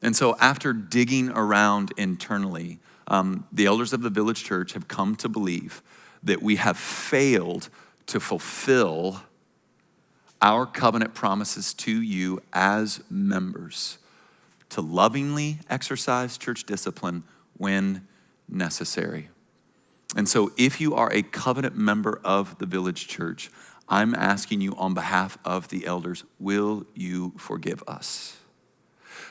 And so after digging around internally, the elders of the village church have come to believe that we have failed to fulfill our covenant promises to you as members to lovingly exercise church discipline when necessary. And so if you are a covenant member of the village church, I'm asking you on behalf of the elders, will you forgive us?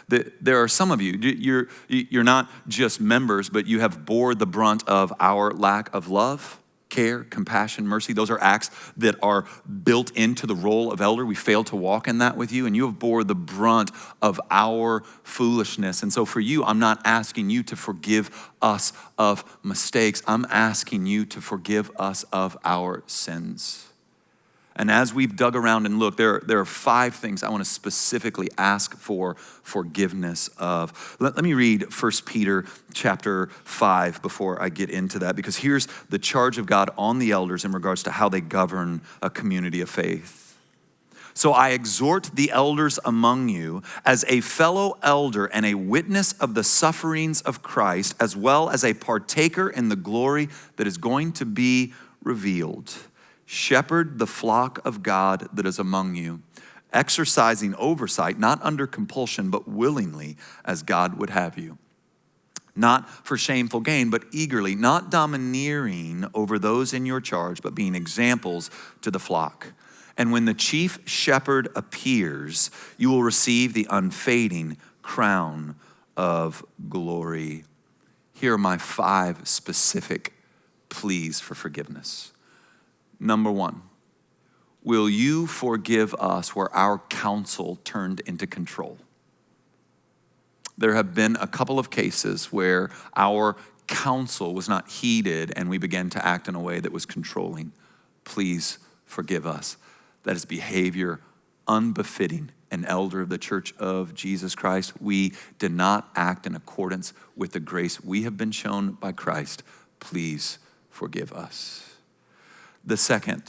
There are some of you, you're not just members, but you have bore the brunt of our lack of love, care, compassion, mercy. Those are acts that are built into the role of elder. We fail to walk in that with you, and you have bore the brunt of our foolishness. And so for you, I'm not asking you to forgive us of mistakes. I'm asking you to forgive us of our sins. And as we've dug around and looked, there are 5 things I want to specifically ask for forgiveness of. Let me read 1 Peter chapter 5 before I get into that, because here's the charge of God on the elders in regards to how they govern a community of faith. So I exhort the elders among you as a fellow elder and a witness of the sufferings of Christ, as well as a partaker in the glory that is going to be revealed. Shepherd the flock of God that is among you, exercising oversight, not under compulsion, but willingly, as God would have you. Not for shameful gain, but eagerly, not domineering over those in your charge, but being examples to the flock. And when the chief shepherd appears, you will receive the unfading crown of glory. Here are my 5 specific pleas for forgiveness. Number 1, will you forgive us where our counsel turned into control? There have been a couple of cases where our counsel was not heeded and we began to act in a way that was controlling. Please forgive us. That is behavior unbefitting an elder of the Church of Jesus Christ. We did not act in accordance with the grace we have been shown by Christ. Please forgive us. The second,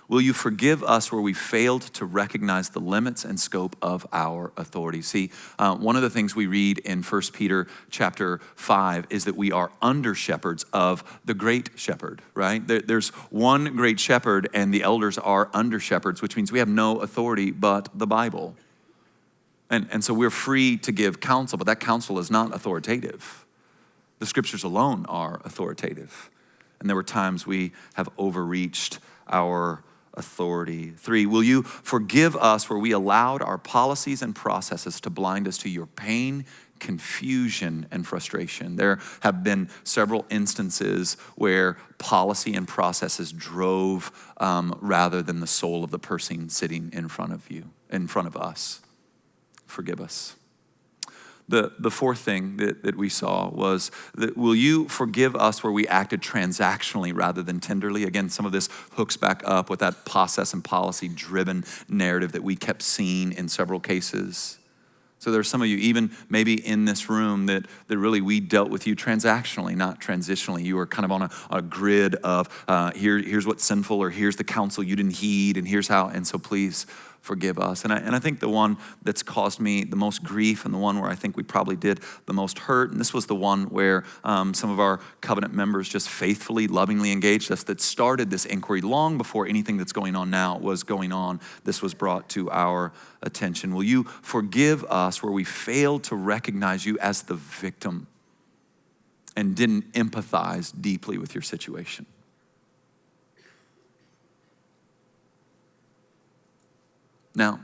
will you forgive us where we failed to recognize the limits and scope of our authority? See, one of the things we read in 1 Peter chapter 5 is that we are under shepherds of the great shepherd, right? There's one great shepherd and the elders are under shepherds, which means we have no authority but the Bible. And so we're free to give counsel, but that counsel is not authoritative. The scriptures alone are authoritative. And there were times we have overreached our authority. 3, will you forgive us where we allowed our policies and processes to blind us to your pain, confusion, and frustration? There have been several instances where policy and processes drove rather than the soul of the person sitting in front of us. Forgive us. The fourth thing that we saw was that will you forgive us where we acted transactionally rather than tenderly? Again, some of this hooks back up with that process and policy driven narrative that we kept seeing in several cases. So there's some of you, even maybe in this room, that really we dealt with you transactionally, not transitionally. You were kind of on a grid of here's what's sinful, or here's the counsel you didn't heed, and here's how, and so please forgive us. And I think the one that's caused me the most grief and the one where I think we probably did the most hurt, and this was the one where some of our covenant members just faithfully, lovingly engaged us, that started this inquiry long before anything that's going on now was going on. This was brought to our attention. Will you forgive us where we failed to recognize you as the victim and didn't empathize deeply with your situation? Now,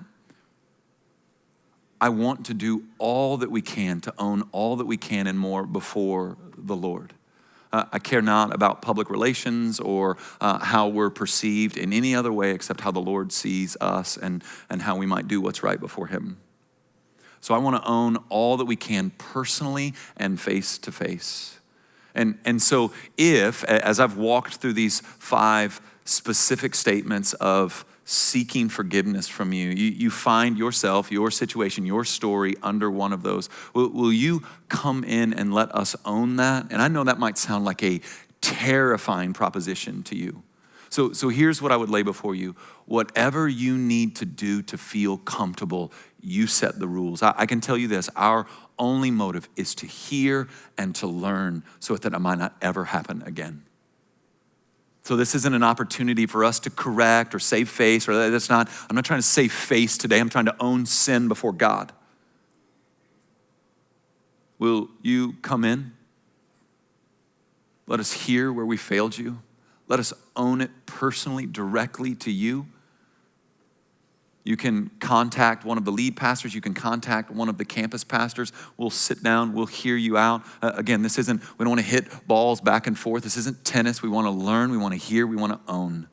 I want to do all that we can to own all that we can and more before the Lord. I care not about public relations or how we're perceived in any other way except how the Lord sees us and how we might do what's right before him. So I want to own all that we can personally and face to face. And so if, as I've walked through these 5 specific statements of seeking forgiveness from you, you find yourself, your situation, your story under one of those, will you come in and let us own that? And I know that might sound like a terrifying proposition to you. So here's what I would lay before you. Whatever you need to do to feel comfortable, you set the rules. I can tell you this, our only motive is to hear and to learn so that it might not ever happen again. So this isn't an opportunity for us to correct or save face, or that's not, I'm not trying to save face today. I'm trying to own sin before God. Will you come in? Let us hear where we failed you. Let us own it personally, directly to you. You can contact one of the lead pastors. You can contact one of the campus pastors. We'll sit down. We'll hear you out. Again, we don't want to hit balls back and forth. This isn't tennis. We want to learn. We want to hear. We want to own.